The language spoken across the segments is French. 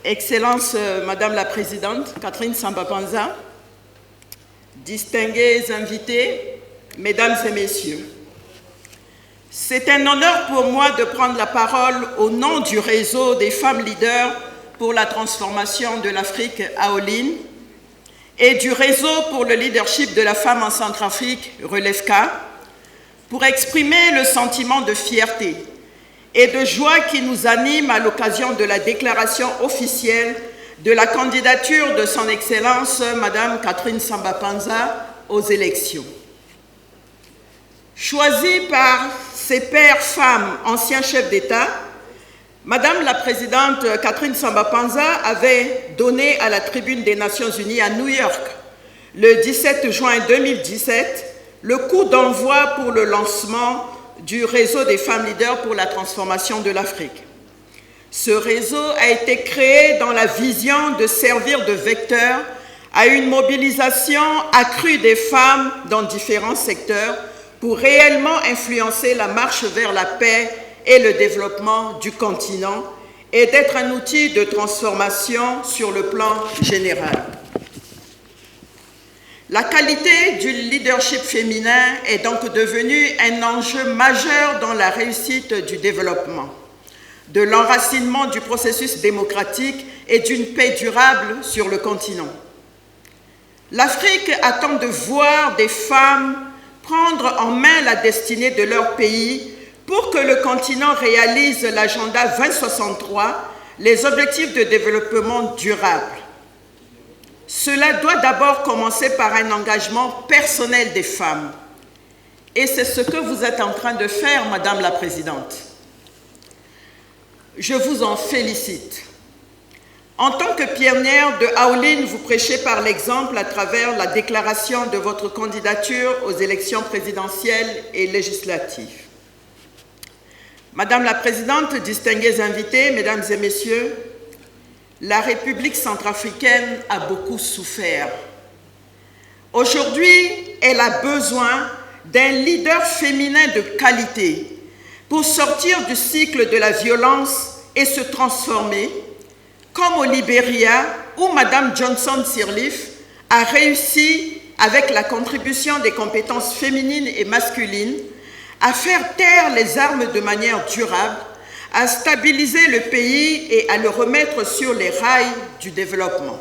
Excellence Madame la Présidente, Catherine Samba-Panza, distingués invités, Mesdames et Messieurs, c'est un honneur pour moi de prendre la parole au nom du réseau des femmes leaders pour la transformation de l'Afrique AOLIN et du réseau pour le leadership de la femme en Centrafrique, RELEFCA, pour exprimer le sentiment de fierté et de joie qui nous anime à l'occasion de la déclaration officielle de la candidature de son Excellence Madame Catherine Samba-Panza aux élections. Choisie par ses pairs femmes anciens chefs d'État, Madame la Présidente Catherine Samba-Panza avait donné à la Tribune des Nations Unies à New York le 17 juin 2017 le coup d'envoi pour le lancement du réseau des femmes leaders pour la transformation de l'Afrique. Ce réseau a été créé dans la vision de servir de vecteur à une mobilisation accrue des femmes dans différents secteurs pour réellement influencer la marche vers la paix et le développement du continent et d'être un outil de transformation sur le plan général. La qualité du leadership féminin est donc devenue un enjeu majeur dans la réussite du développement, de l'enracinement du processus démocratique et d'une paix durable sur le continent. L'Afrique attend de voir des femmes prendre en main la destinée de leur pays pour que le continent réalise l'agenda 2063, les objectifs de développement durable. Cela doit d'abord commencer par un engagement personnel des femmes. Et c'est ce que vous êtes en train de faire, Madame la Présidente. Je vous en félicite. En tant que pionnière de AOLIN, vous prêchez par l'exemple à travers la déclaration de votre candidature aux élections présidentielles et législatives. Madame la Présidente, distingués invités, Mesdames et Messieurs, la République centrafricaine a beaucoup souffert. Aujourd'hui, elle a besoin d'un leader féminin de qualité pour sortir du cycle de la violence et se transformer, comme au Libéria, où Madame Johnson Sirleaf a réussi, avec la contribution des compétences féminines et masculines, à faire taire les armes de manière durable, à stabiliser le pays et à le remettre sur les rails du développement.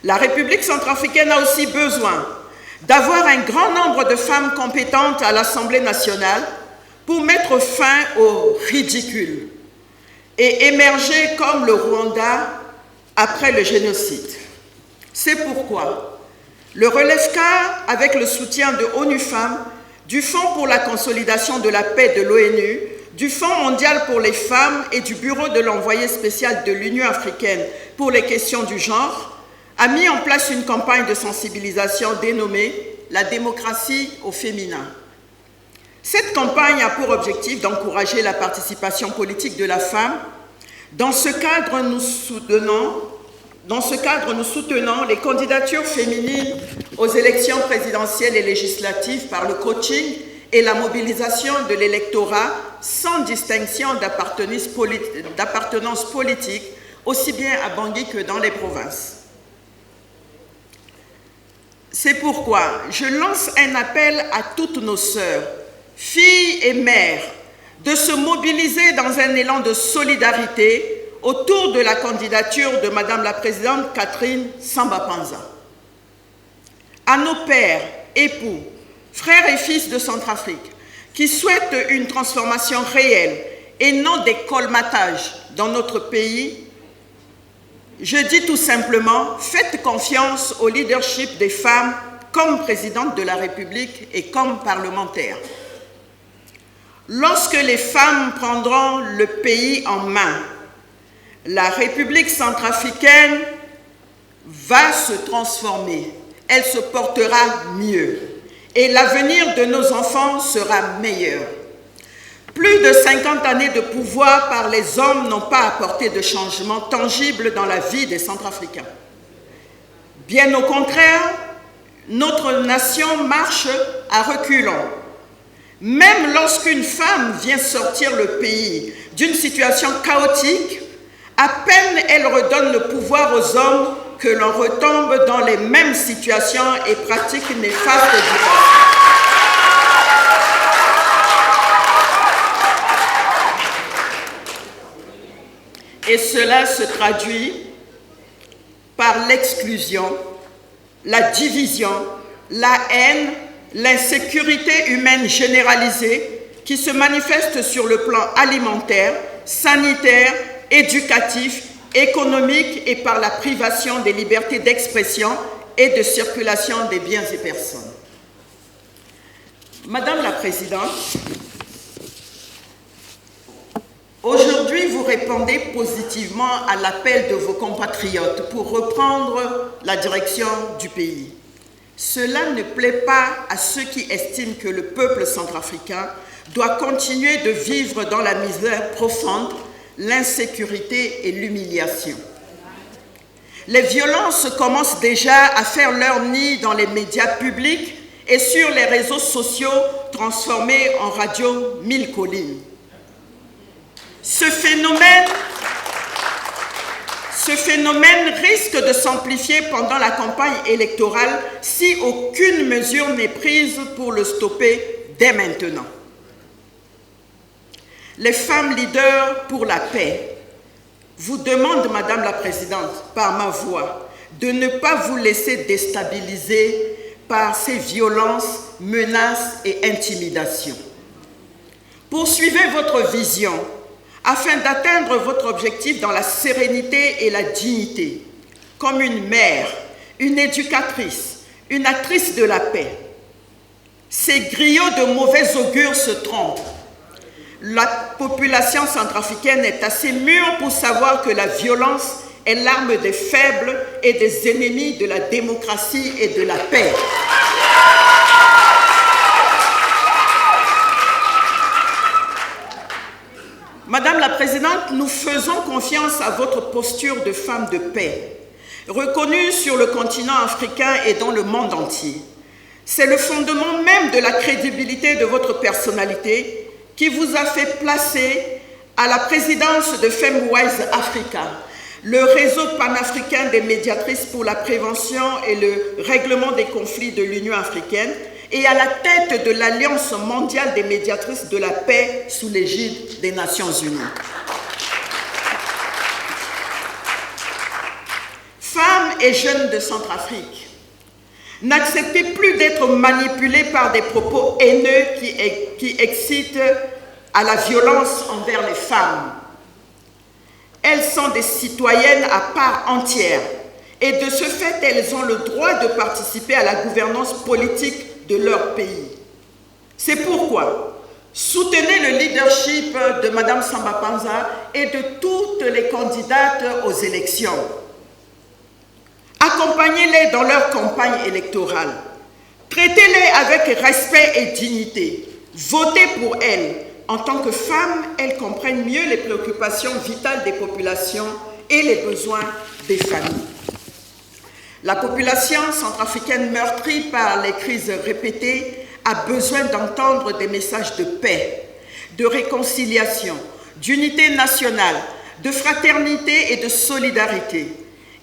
La République centrafricaine a aussi besoin d'avoir un grand nombre de femmes compétentes à l'Assemblée nationale pour mettre fin au ridicule et émerger comme le Rwanda après le génocide. C'est pourquoi le RELEFCA, avec le soutien de ONU Femmes, du Fonds pour la consolidation de la paix de l'ONU, du Fonds mondial pour les femmes et du Bureau de l'envoyé spécial de l'Union africaine pour les questions du genre, a mis en place une campagne de sensibilisation dénommée « La démocratie au féminin ». Cette campagne a pour objectif d'encourager la participation politique de la femme. Dans ce cadre, nous soutenons les candidatures féminines aux élections présidentielles et législatives par le coaching et la mobilisation de l'électorat sans distinction d'appartenance politique, aussi bien à Bangui que dans les provinces. C'est pourquoi je lance un appel à toutes nos sœurs, filles et mères, de se mobiliser dans un élan de solidarité autour de la candidature de Madame la Présidente Catherine Samba-Panza. À nos pères, époux, frères et fils de Centrafrique, qui souhaitent une transformation réelle et non des colmatages dans notre pays, je dis tout simplement, faites confiance au leadership des femmes comme présidente de la République et comme parlementaire. Lorsque les femmes prendront le pays en main, la République centrafricaine va se transformer, elle se portera mieux et l'avenir de nos enfants sera meilleur. Plus de 50 années de pouvoir par les hommes n'ont pas apporté de changement tangible dans la vie des Centrafricains. Bien au contraire, notre nation marche à reculons. Même lorsqu'une femme vient sortir le pays d'une situation chaotique, À peine elle redonne le pouvoir aux hommes que l'on retombe dans les mêmes situations et pratiques néfastes du passé. Et cela se traduit par l'exclusion, la division, la haine, l'insécurité humaine généralisée qui se manifeste sur le plan alimentaire, sanitaire, éducatif, économique et par la privation des libertés d'expression et de circulation des biens et personnes. Madame la Présidente, aujourd'hui, vous répondez positivement à l'appel de vos compatriotes pour reprendre la direction du pays. Cela ne plaît pas à ceux qui estiment que le peuple centrafricain doit continuer de vivre dans la misère profonde, l'insécurité et l'humiliation. Les violences commencent déjà à faire leur nid dans les médias publics et sur les réseaux sociaux transformés en radio mille collines. Ce phénomène risque de s'amplifier pendant la campagne électorale si aucune mesure n'est prise pour le stopper dès maintenant. Les femmes leaders pour la paix vous demandent, Madame la Présidente, par ma voix, de ne pas vous laisser déstabiliser par ces violences, menaces et intimidations. Poursuivez votre vision afin d'atteindre votre objectif dans la sérénité et la dignité, comme une mère, une éducatrice, une actrice de la paix. Ces griots de mauvais augure se trompent. La population centrafricaine est assez mûre pour savoir que la violence est l'arme des faibles et des ennemis de la démocratie et de la paix. Madame la Présidente, nous faisons confiance à votre posture de femme de paix, reconnue sur le continent africain et dans le monde entier. C'est le fondement même de la crédibilité de votre personnalité qui vous a fait placer à la présidence de FemWise Africa, le réseau panafricain des médiatrices pour la prévention et le règlement des conflits de l'Union africaine, et à la tête de l'Alliance mondiale des médiatrices de la paix sous l'égide des Nations unies. Femmes et jeunes de Centrafrique, n'acceptez plus d'être manipulés par des propos haineux qui excitent à la violence envers les femmes. Elles sont des citoyennes à part entière et de ce fait, elles ont le droit de participer à la gouvernance politique de leur pays. C'est pourquoi soutenez le leadership de Mme Samba Panza et de toutes les candidates aux élections. Accompagnez-les dans leur campagne électorale. Traitez-les avec respect et dignité. Votez pour elles. En tant que femmes, elles comprennent mieux les préoccupations vitales des populations et les besoins des familles. La population centrafricaine meurtrie par les crises répétées a besoin d'entendre des messages de paix, de réconciliation, d'unité nationale, de fraternité et de solidarité.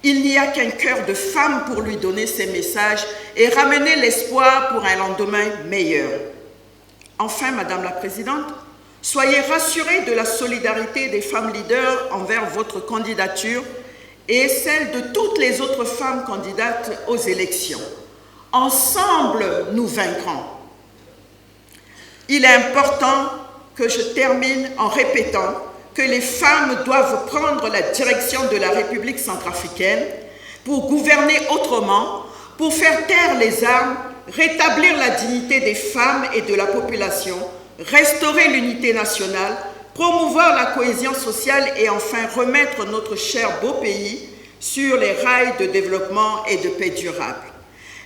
Il n'y a qu'un cœur de femme pour lui donner ces messages et ramener l'espoir pour un lendemain meilleur. Enfin, Madame la Présidente, soyez rassurée de la solidarité des femmes leaders envers votre candidature et celle de toutes les autres femmes candidates aux élections. Ensemble, nous vaincrons. Il est important que je termine en répétant que les femmes doivent prendre la direction de la République centrafricaine pour gouverner autrement, pour faire taire les armes, rétablir la dignité des femmes et de la population, restaurer l'unité nationale, promouvoir la cohésion sociale et enfin remettre notre cher beau pays sur les rails de développement et de paix durable.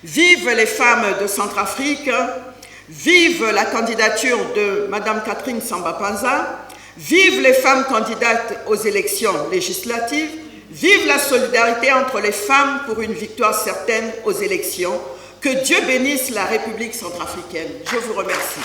Vive les femmes de Centrafrique, vive la candidature de Mme Catherine Samba Panza, vive les femmes candidates aux élections législatives, vive la solidarité entre les femmes pour une victoire certaine aux élections. Que Dieu bénisse la République centrafricaine. Je vous remercie.